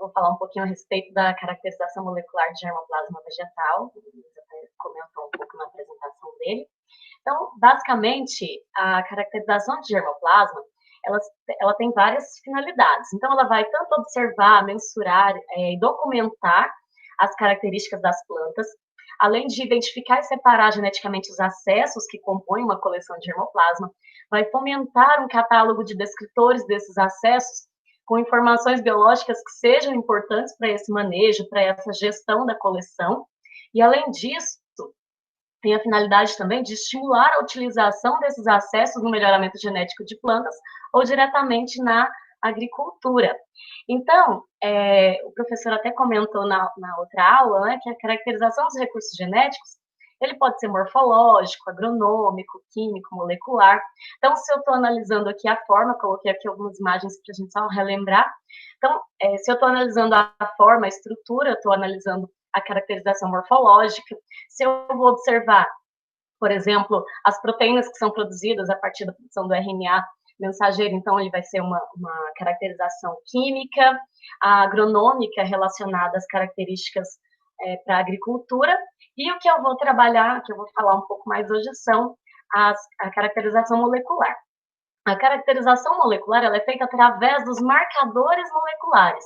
vou falar um pouquinho a respeito da caracterização molecular de germoplasma vegetal. O Luiz até comentou um pouco na apresentação dele. Então, basicamente, a caracterização de germoplasma, ela tem várias finalidades. Então, ela vai tanto observar, mensurar e documentar as características das plantas, além de identificar e separar geneticamente os acessos que compõem uma coleção de germoplasma, vai fomentar um catálogo de descritores desses acessos com informações biológicas que sejam importantes para esse manejo, para essa gestão da coleção, e além disso, tem a finalidade também de estimular a utilização desses acessos no melhoramento genético de plantas ou diretamente na agricultura. Então, o professor até comentou na outra aula, né, que a caracterização dos recursos genéticos, ele pode ser morfológico, agronômico, químico, molecular. Então, se eu estou analisando aqui a forma, coloquei aqui algumas imagens para a gente só relembrar. Então, se eu estou analisando a forma, a estrutura, estou analisando a caracterização morfológica. Se eu vou observar, por exemplo, as proteínas que são produzidas a partir da produção do RNA mensageiro, então ele vai ser uma caracterização química, a agronômica relacionada às características para a agricultura, e o que eu vou trabalhar, que eu vou falar um pouco mais hoje, são a caracterização molecular. A caracterização molecular ela é feita através dos marcadores moleculares,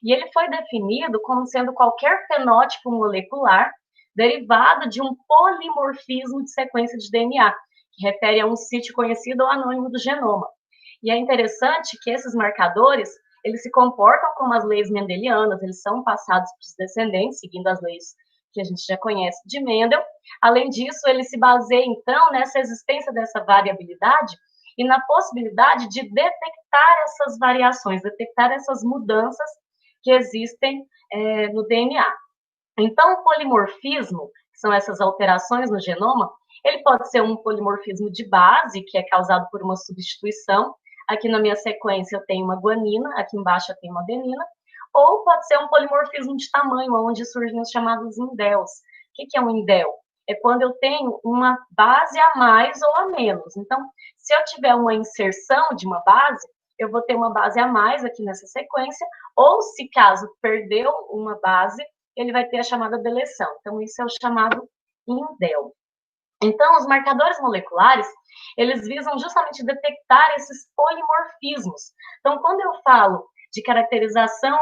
e ele foi definido como sendo qualquer fenótipo molecular derivado de um polimorfismo de sequência de DNA, que refere a um sítio conhecido ou anônimo do genoma. E é interessante que esses marcadores, eles se comportam como as leis mendelianas, eles são passados para os descendentes, seguindo as leis que a gente já conhece de Mendel. Além disso, ele se baseia, então, nessa existência dessa variabilidade e na possibilidade de detectar essas variações, detectar essas mudanças que existem no DNA. Então, o polimorfismo, que são essas alterações no genoma, ele pode ser um polimorfismo de base, que é causado por uma substituição. Aqui na minha sequência eu tenho uma guanina, aqui embaixo eu tenho uma adenina, ou pode ser um polimorfismo de tamanho, onde surgem os chamados indels. O que é um indel? É quando eu tenho uma base a mais ou a menos. Então, se eu tiver uma inserção de uma base, eu vou ter uma base a mais aqui nessa sequência, ou se caso perdeu uma base, ele vai ter a chamada deleção. Então, isso é o chamado indel. Então, os marcadores moleculares, eles visam justamente detectar esses polimorfismos. Então, quando eu falo de caracterização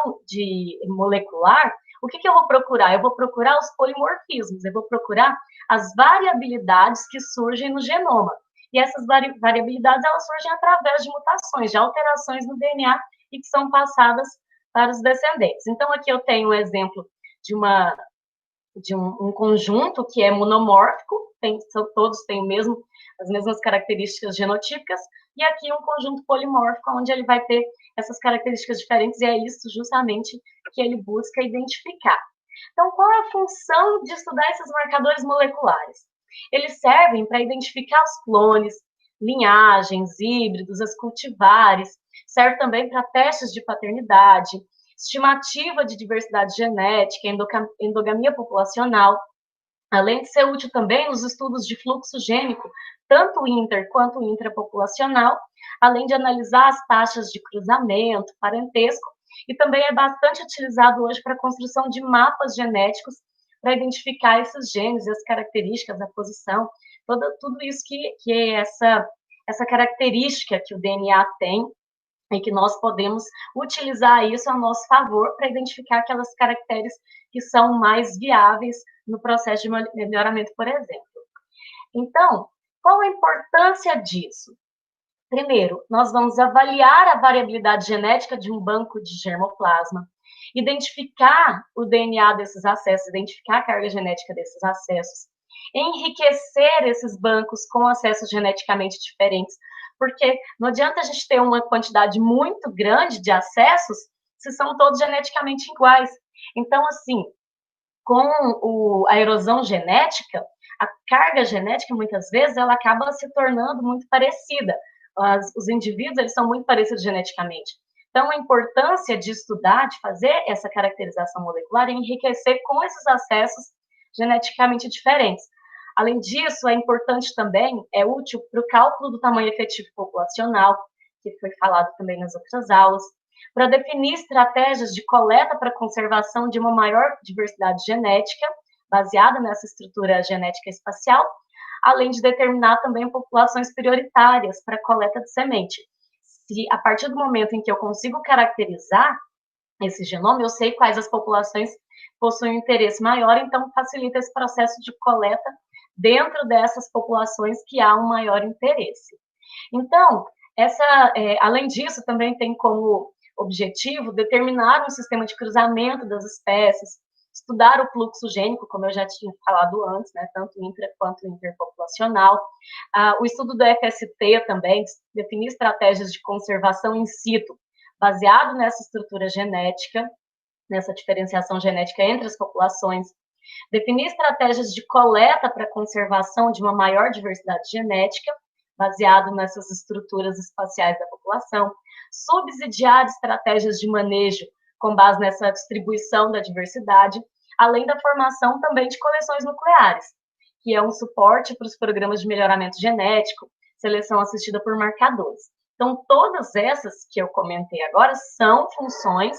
molecular, o que eu vou procurar? Eu vou procurar os polimorfismos, eu vou procurar as variabilidades que surgem no genoma. E essas variabilidades, elas surgem através de mutações, de alterações no DNA e que são passadas para os descendentes. Então, aqui eu tenho um exemplo de um conjunto que é monomórfico, todos têm as mesmas características genotípicas, e aqui um conjunto polimórfico, onde ele vai ter essas características diferentes, e é isso justamente que ele busca identificar. Então, qual é a função de estudar esses marcadores moleculares? Eles servem para identificar os clones, linhagens, híbridos, as cultivares, serve também para testes de paternidade, estimativa de diversidade genética, endogamia populacional, além de ser útil também nos estudos de fluxo gênico, tanto inter quanto intrapopulacional, além de analisar as taxas de cruzamento, parentesco, e também é bastante utilizado hoje para a construção de mapas genéticos para identificar esses genes, as características, a posição, tudo isso que é essa característica que o DNA tem, e que nós podemos utilizar isso a nosso favor para identificar aquelas caracteres que são mais viáveis no processo de melhoramento, por exemplo. Então, qual a importância disso? Primeiro, nós vamos avaliar a variabilidade genética de um banco de germoplasma, identificar o DNA desses acessos, identificar a carga genética desses acessos, enriquecer esses bancos com acessos geneticamente diferentes, porque não adianta a gente ter uma quantidade muito grande de acessos se são todos geneticamente iguais. Então, assim, com a erosão genética, a carga genética, muitas vezes, ela acaba se tornando muito parecida. Os indivíduos, eles são muito parecidos geneticamente. Então, a importância de estudar, de fazer essa caracterização molecular é enriquecer com esses acessos geneticamente diferentes. Além disso, é importante também, é útil para o cálculo do tamanho efetivo populacional, que foi falado também nas outras aulas. para definir estratégias de coleta para conservação de uma maior diversidade genética, baseada nessa estrutura genética espacial, além de determinar também populações prioritárias para coleta de semente. Se a partir do momento em que eu consigo caracterizar esse genoma, eu sei quais as populações possuem interesse maior, então facilita esse processo de coleta dentro dessas populações que há um maior interesse. Então, além disso, também tem como objetivo determinar um sistema de cruzamento das espécies, estudar o fluxo gênico, como eu já tinha falado antes, né, tanto intra quanto interpopulacional. O estudo do FST também, definir estratégias de conservação in situ, baseado nessa estrutura genética, nessa diferenciação genética entre as populações, definir estratégias de coleta para conservação de uma maior diversidade genética, baseado nessas estruturas espaciais da população, subsidiar estratégias de manejo com base nessa distribuição da diversidade, além da formação também de coleções nucleares, que é um suporte para os programas de melhoramento genético, seleção assistida por marcadores. Então, todas essas que eu comentei agora são funções,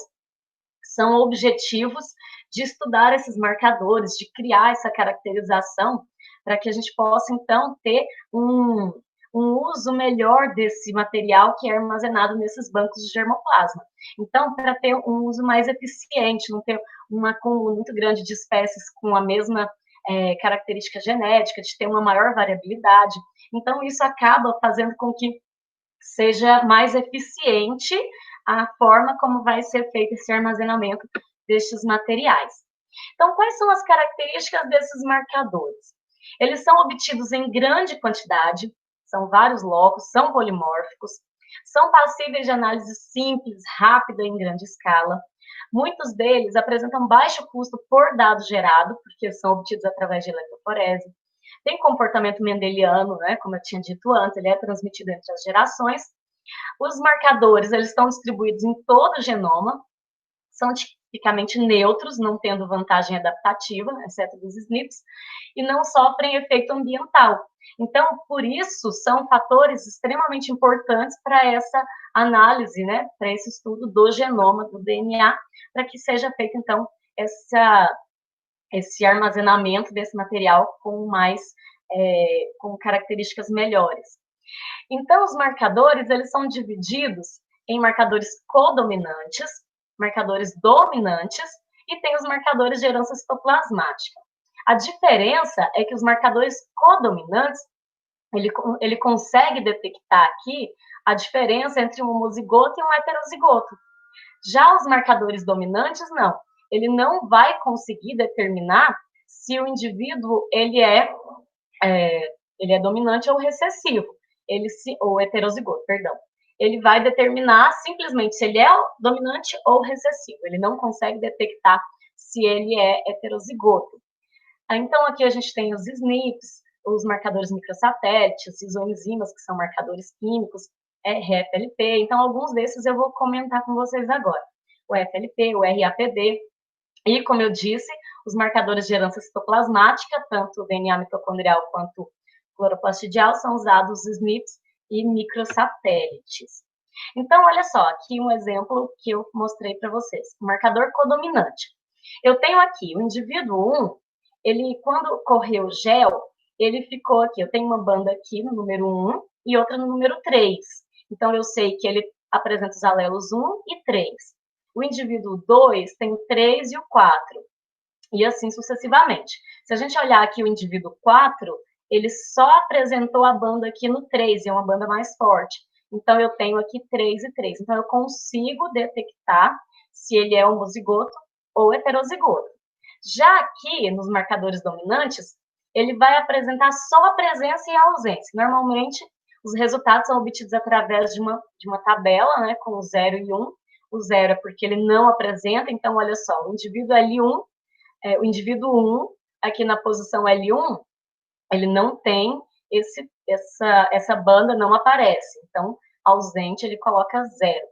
são objetivos de estudar esses marcadores, de criar essa caracterização, para que a gente possa, então, ter um uso melhor desse material que é armazenado nesses bancos de germoplasma. Então, para ter um uso mais eficiente, não ter um acúmulo muito grande de espécies com a mesma característica genética, de ter uma maior variabilidade. Então, isso acaba fazendo com que seja mais eficiente a forma como vai ser feito esse armazenamento destes materiais. Então, quais são as características desses marcadores? Eles são obtidos em grande quantidade, são vários locos, são polimórficos, são passíveis de análise simples, rápida, em grande escala. Muitos deles apresentam baixo custo por dado gerado, porque são obtidos através de eletroforese. Tem comportamento mendeliano, né, como eu tinha dito antes, ele é transmitido entre as gerações. Os marcadores, eles estão distribuídos em todo o genoma, são tipicamente neutros, não tendo vantagem adaptativa, exceto dos SNPs, e não sofrem efeito ambiental. Então, por isso, são fatores extremamente importantes para essa análise, né, para esse estudo do genoma, do DNA, para que seja feito, então, esse armazenamento desse material com características melhores. Então, os marcadores, eles são divididos em marcadores codominantes, marcadores dominantes, e tem os marcadores de herança citoplasmática. A diferença é que os marcadores codominantes, ele consegue detectar aqui a diferença entre um homozigoto e um heterozigoto. Já os marcadores dominantes, não. Ele não vai conseguir determinar se o indivíduo ele é dominante ou recessivo, ou heterozigoto, perdão. Ele vai determinar simplesmente se ele é dominante ou recessivo. Ele não consegue detectar se ele é heterozigoto. Então, aqui a gente tem os SNPs, os marcadores microsatélites, isoenzimas, que são marcadores químicos, RFLP. Então, alguns desses eu vou comentar com vocês agora. O FLP, o RAPD, e, como eu disse, os marcadores de herança citoplasmática, tanto o DNA mitocondrial quanto o cloroplastidial, são usados os SNPs e microsatélites. Então, olha só, aqui um exemplo que eu mostrei para vocês. O marcador codominante. Eu tenho aqui o indivíduo 1, ele, quando correu o gel, ele ficou aqui. Eu tenho uma banda aqui no número 1 e outra no número 3. Então, eu sei que ele apresenta os alelos 1 e 3. O indivíduo 2 tem o 3 e o 4. E assim sucessivamente. Se a gente olhar aqui o indivíduo 4, ele só apresentou a banda aqui no 3, e é uma banda mais forte. Então, eu tenho aqui 3 e 3. Então, eu consigo detectar se ele é homozigoto ou heterozigoto. Já aqui, nos marcadores dominantes, ele vai apresentar só a presença e a ausência. Normalmente, os resultados são obtidos através de uma tabela, né, com o 0 e 1. O 0 é porque ele não apresenta, então, olha só, o indivíduo L1, o indivíduo 1, aqui na posição L1, ele não tem essa banda, não aparece. Então, ausente, ele coloca 0.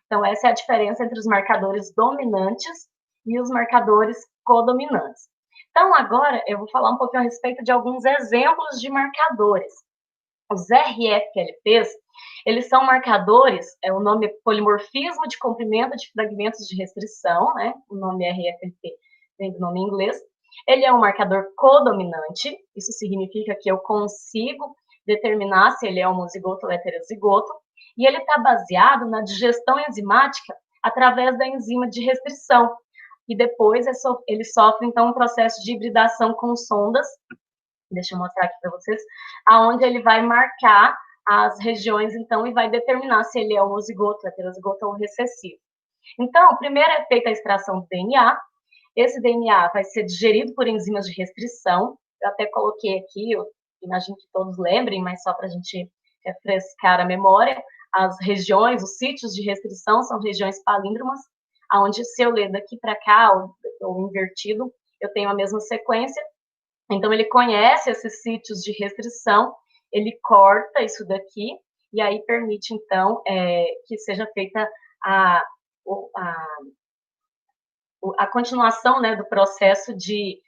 Então, essa é a diferença entre os marcadores dominantes e os marcadores codominantes. Então, agora, eu vou falar um pouquinho a respeito de alguns exemplos de marcadores. Os RFLPs, eles são marcadores, o nome é polimorfismo de comprimento de fragmentos de restrição, né? O nome RFLP vem do nome em inglês. Ele é um marcador codominante, isso significa que eu consigo determinar se ele é homozigoto ou heterozigoto, e ele está baseado na digestão enzimática através da enzima de restrição, e depois ele sofre, então, um processo de hibridação com sondas, deixa eu mostrar aqui para vocês, aonde ele vai marcar as regiões, então, e vai determinar se ele é homozigoto, heterozigoto ou recessivo. Então, primeiro é feita a extração do DNA, esse DNA vai ser digerido por enzimas de restrição, eu até coloquei aqui, eu imagino que todos lembrem, mas só para a gente refrescar a memória, as regiões, os sítios de restrição são regiões palíndromas, onde se eu ler daqui para cá, ou invertido, eu tenho a mesma sequência. Então, ele conhece esses sítios de restrição, ele corta isso daqui, e aí permite, então, que seja feita a continuação, né, do processo de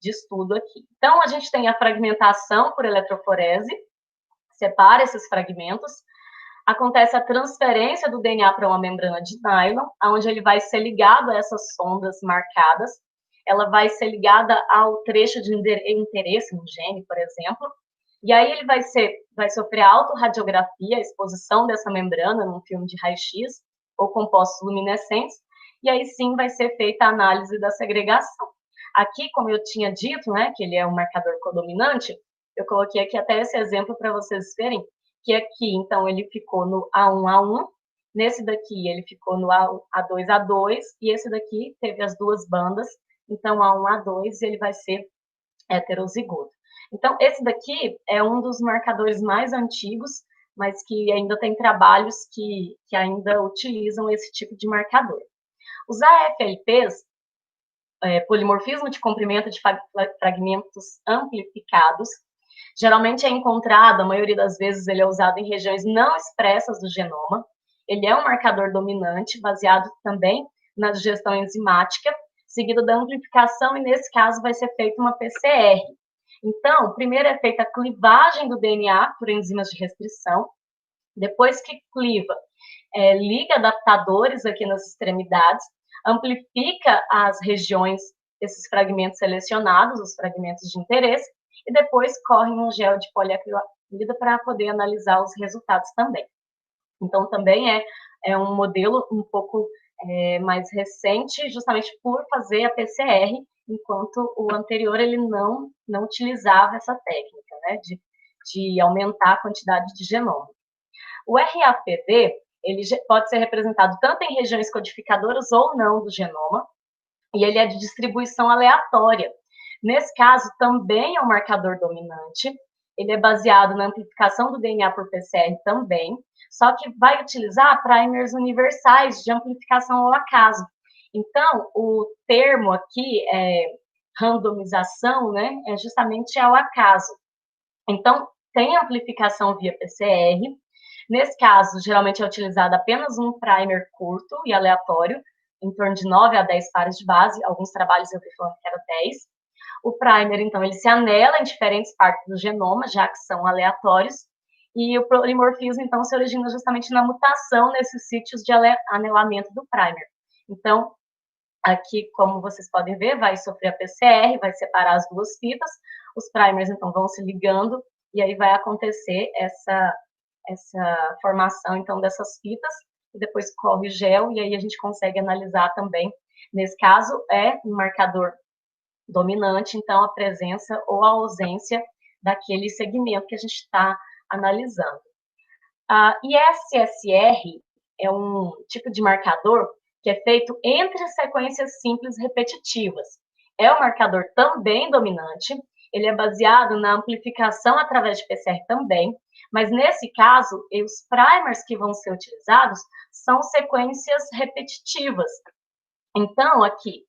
estudo aqui. Então, a gente tem a fragmentação por eletroforese, separa esses fragmentos, acontece a transferência do DNA para uma membrana de nylon, onde ele vai ser ligado a essas sondas marcadas, ela vai ser ligada ao trecho de interesse no gene, por exemplo, e aí ele vai sofrer autorradiografia, a exposição dessa membrana num filme de raio-x, ou compostos luminescentes, e aí sim vai ser feita a análise da segregação. Aqui, como eu tinha dito, né, que ele é um marcador codominante, eu coloquei aqui até esse exemplo para vocês verem, que aqui, então, ele ficou no A1A1, nesse daqui ele ficou no A2A2, e esse daqui teve as duas bandas, então A1A2, e ele vai ser heterozigoto. Então, esse daqui é um dos marcadores mais antigos, mas que ainda tem trabalhos que ainda utilizam esse tipo de marcador. Os AFLPs, polimorfismo de comprimento de fragmentos amplificados, geralmente é encontrado, a maioria das vezes ele é usado em regiões não expressas do genoma, ele é um marcador dominante, baseado também na digestão enzimática, seguido da amplificação, e nesse caso vai ser feita uma PCR. Então, primeiro é feita a clivagem do DNA por enzimas de restrição, depois que cliva, liga adaptadores aqui nas extremidades, amplifica as regiões desses fragmentos selecionados, os fragmentos de interesse, e depois corre um gel de poliacrilamida para poder analisar os resultados também. Então, também é um modelo um pouco mais recente, justamente por fazer a PCR, enquanto o anterior ele não utilizava essa técnica, né, de aumentar a quantidade de genoma. O RAPD, ele pode ser representado tanto em regiões codificadoras ou não do genoma, e ele é de distribuição aleatória. Nesse caso, também é um marcador dominante, ele é baseado na amplificação do DNA por PCR também, só que vai utilizar primers universais de amplificação ao acaso. Então, o termo aqui, randomização, né, é justamente ao acaso. Então, tem amplificação via PCR. Nesse caso, geralmente é utilizado apenas um primer curto e aleatório, em torno de 9 a 10 pares de base. Alguns trabalhos eu vi falando que era 10. O primer, então, ele se anela em diferentes partes do genoma, já que são aleatórios, e o polimorfismo, então, se origina justamente na mutação nesses sítios de anelamento do primer. Então, aqui, como vocês podem ver, vai sofrer a PCR, vai separar as duas fitas, os primers, então, vão se ligando, e aí vai acontecer essa formação, então, dessas fitas, e depois corre o gel, e aí a gente consegue analisar também. Nesse caso, é um marcador dominante, então, a presença ou a ausência daquele segmento que a gente está analisando. A ISSR é um tipo de marcador que é feito entre sequências simples repetitivas. É um marcador também dominante, ele é baseado na amplificação através de PCR também, mas nesse caso, os primers que vão ser utilizados são sequências repetitivas. Então, aqui,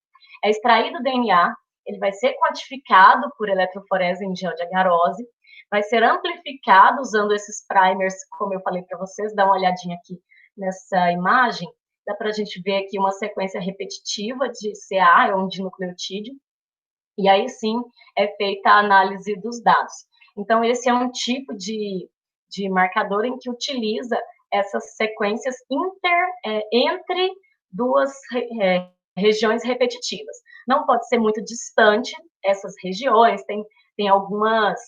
é extraído o DNA, ele vai ser quantificado por eletroforese em gel de agarose, vai ser amplificado usando esses primers, como eu falei para vocês, dá uma olhadinha aqui nessa imagem, dá para a gente ver aqui uma sequência repetitiva de CA, ou de nucleotídeo, e aí sim é feita a análise dos dados. Então, esse é um tipo de marcador em que utiliza essas sequências entre duas regiões repetitivas. Não pode ser muito distante essas regiões, tem algumas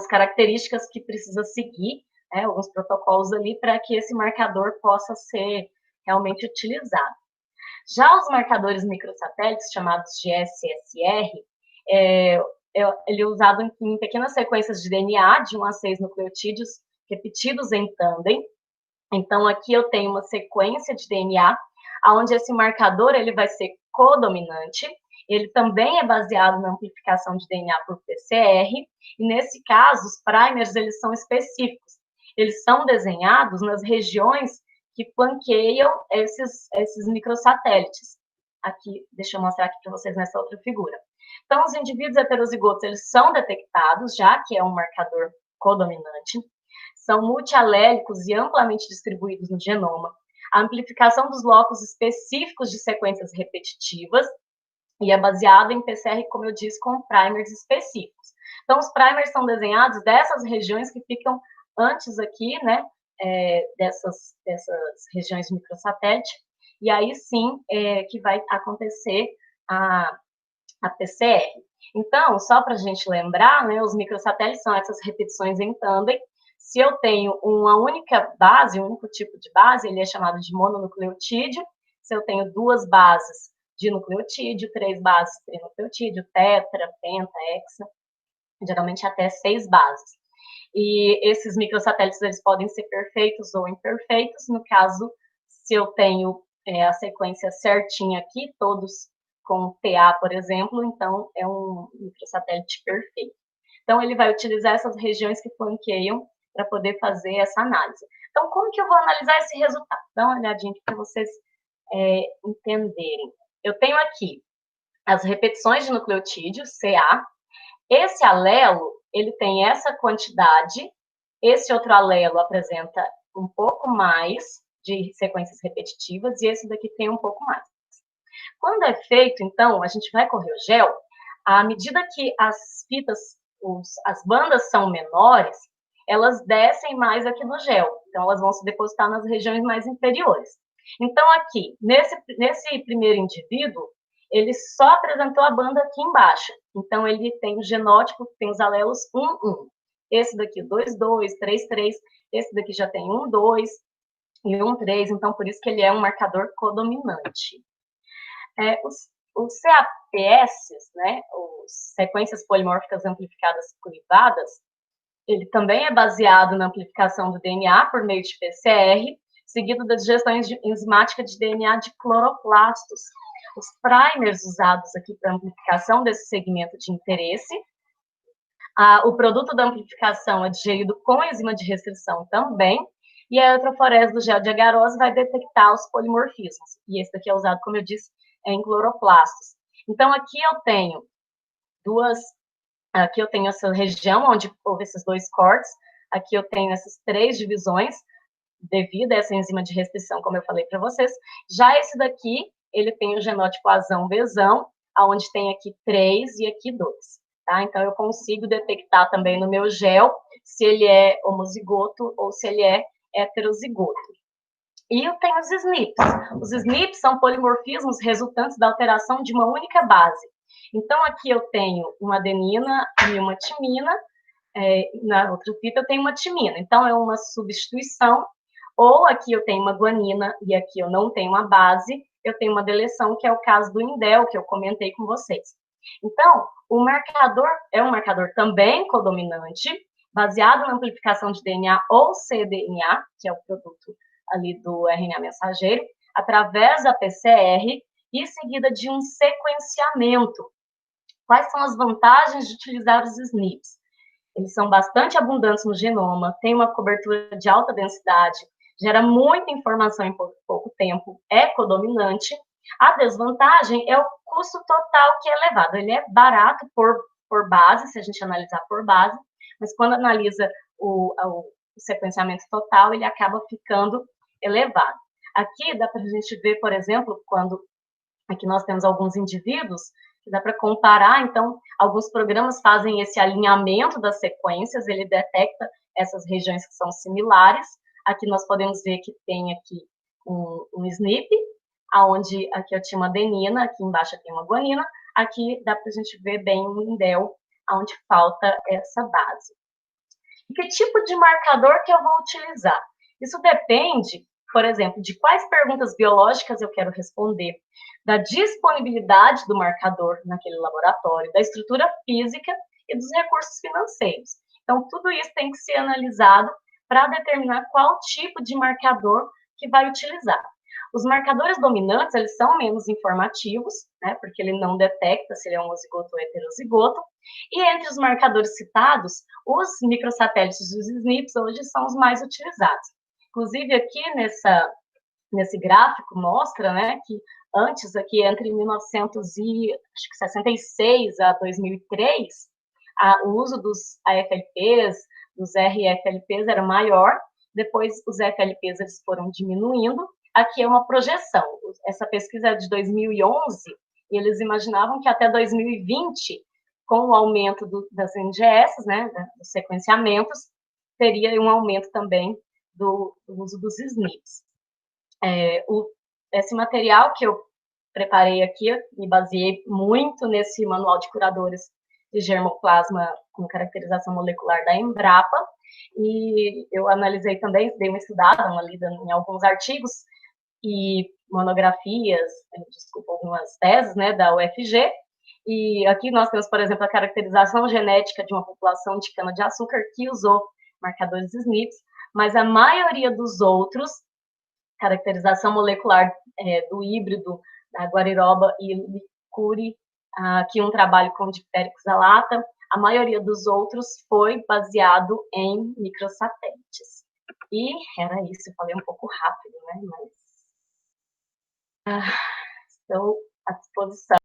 características que precisa seguir, alguns protocolos ali, para que esse marcador possa ser realmente utilizado. Já os marcadores microsatélites, chamados de SSR, ele é usado em pequenas sequências de DNA, de 1 a 6 nucleotídeos, repetidos em tandem. Então, aqui eu tenho uma sequência de DNA, onde esse marcador ele vai ser codominante. Ele também é baseado na amplificação de DNA por PCR, e nesse caso, os primers eles são específicos. Eles são desenhados nas regiões que flanqueiam esses microsatélites. Aqui, deixa eu mostrar aqui para vocês nessa outra figura. Então, os indivíduos heterozigotos, eles são detectados, já que é um marcador codominante, são multialélicos e amplamente distribuídos no genoma. A amplificação dos locos específicos de sequências repetitivas e é baseado em PCR, como eu disse, com primers específicos. Então, os primers são desenhados dessas regiões que ficam antes aqui, né, dessas regiões de microsatélite, e aí sim que vai acontecer a PCR. Então, só para a gente lembrar, né, os microsatélites são essas repetições em tandem. Se eu tenho uma única base, um único tipo de base, ele é chamado de mononucleotídeo. Se eu tenho 2 bases de nucleotídeo, 3 bases de trinucleotídeo, tetra, penta, hexa, geralmente até 6 bases. E esses microsatélites eles podem ser perfeitos ou imperfeitos. No caso, se eu tenho a sequência certinha aqui, todos com TA, por exemplo, então é um microsatélite perfeito. Então, ele vai utilizar essas regiões que flanqueiam para poder fazer essa análise. Então, como que eu vou analisar esse resultado? Dá uma olhadinha aqui para vocês entenderem. Eu tenho aqui as repetições de nucleotídeo, CA. Esse alelo, ele tem essa quantidade, esse outro alelo apresenta um pouco mais de sequências repetitivas, e esse daqui tem um pouco mais. Quando é feito, então, a gente vai correr o gel, à medida que as fitas, as bandas são menores, elas descem mais aqui no gel, então elas vão se depositar nas regiões mais inferiores. Então, aqui, nesse primeiro indivíduo, ele só apresentou a banda aqui embaixo. Então, ele tem o genótipo, tem os alelos 1, 1. Esse daqui, 2, 2, 3, 3. Esse daqui já tem 1, 2 e 1, 3. Então, por isso que ele é um marcador codominante. Os CAPS, né, os sequências polimórficas amplificadas privadas, ele também é baseado na amplificação do DNA por meio de PCR, seguido da digestão enzimática de DNA de cloroplastos. Os primers usados aqui para amplificação desse segmento de interesse. O produto da amplificação é digerido com enzima de restrição também, e a eletroforese do gel de agarose vai detectar os polimorfismos. E esse daqui é usado, como eu disse, em cloroplastos. Então, aqui eu tenho essa região onde houve esses 2 cortes, aqui eu tenho essas 3 divisões, devido a essa enzima de restrição, como eu falei para vocês. Já esse daqui, ele tem o genótipo Azão, Bzão, onde tem aqui 3 e aqui 2. Tá? Então, eu consigo detectar também no meu gel se ele é homozigoto ou se ele é heterozigoto. E eu tenho os SNPs. Os SNPs são polimorfismos resultantes da alteração de uma única base. Então, aqui eu tenho uma adenina e uma timina, na outra fita eu tenho uma timina. Então, é uma substituição, ou aqui eu tenho uma guanina e aqui eu não tenho uma base, eu tenho uma deleção, que é o caso do indel, que eu comentei com vocês. Então, o marcador é um marcador também codominante, baseado na amplificação de DNA ou cDNA, que é o produto ali do RNA mensageiro, através da PCR e seguida de um sequenciamento. Quais são as vantagens de utilizar os SNPs? Eles são bastante abundantes no genoma, têm uma cobertura de alta densidade, gera muita informação em pouco tempo, é codominante. A desvantagem é o custo total que é elevado. Ele é barato por base, se a gente analisar por base, mas quando analisa o sequenciamento total, ele acaba ficando elevado. Aqui dá para a gente ver, por exemplo, quando aqui nós temos alguns indivíduos que dá para comparar. Então, alguns programas fazem esse alinhamento das sequências, ele detecta essas regiões que são similares. Aqui nós podemos ver que tem aqui um SNP, aonde aqui eu tinha uma adenina, aqui embaixo tem uma guanina, aqui dá para a gente ver bem o indel, onde falta essa base. E que tipo de marcador que eu vou utilizar? Isso depende, por exemplo, de quais perguntas biológicas eu quero responder, da disponibilidade do marcador naquele laboratório, da estrutura física e dos recursos financeiros. Então, tudo isso tem que ser analisado para determinar qual tipo de marcador que vai utilizar. Os marcadores dominantes, eles são menos informativos, né, porque ele não detecta se ele é homozigoto ou heterozigoto, e entre os marcadores citados, os microsatélites dos SNPs hoje são os mais utilizados. Inclusive, aqui nesse gráfico mostra, né, que antes, aqui entre 1966 a 2003, o uso dos AFLPs, dos RFLPs era maior, depois os FLPs eles foram diminuindo. Aqui é uma projeção, essa pesquisa é de 2011, e eles imaginavam que até 2020, com o aumento das NGS, né, dos sequenciamentos, teria um aumento também do uso dos SNPs. Esse material que eu preparei aqui, eu me baseei muito nesse manual de curadores de germoplasma com caracterização molecular da Embrapa, e eu analisei também, dei uma estudada, uma lida em alguns artigos e monografias, algumas teses, né, da UFG, e aqui nós temos, por exemplo, a caracterização genética de uma população de cana-de-açúcar que usou marcadores SNPs, mas a maioria dos outros, caracterização molecular do híbrido da guariroba e licuri, aqui um trabalho com diptérico exalata, a maioria dos outros foi baseado em microsatélites. E era isso, eu falei um pouco rápido, né, mas estou à disposição.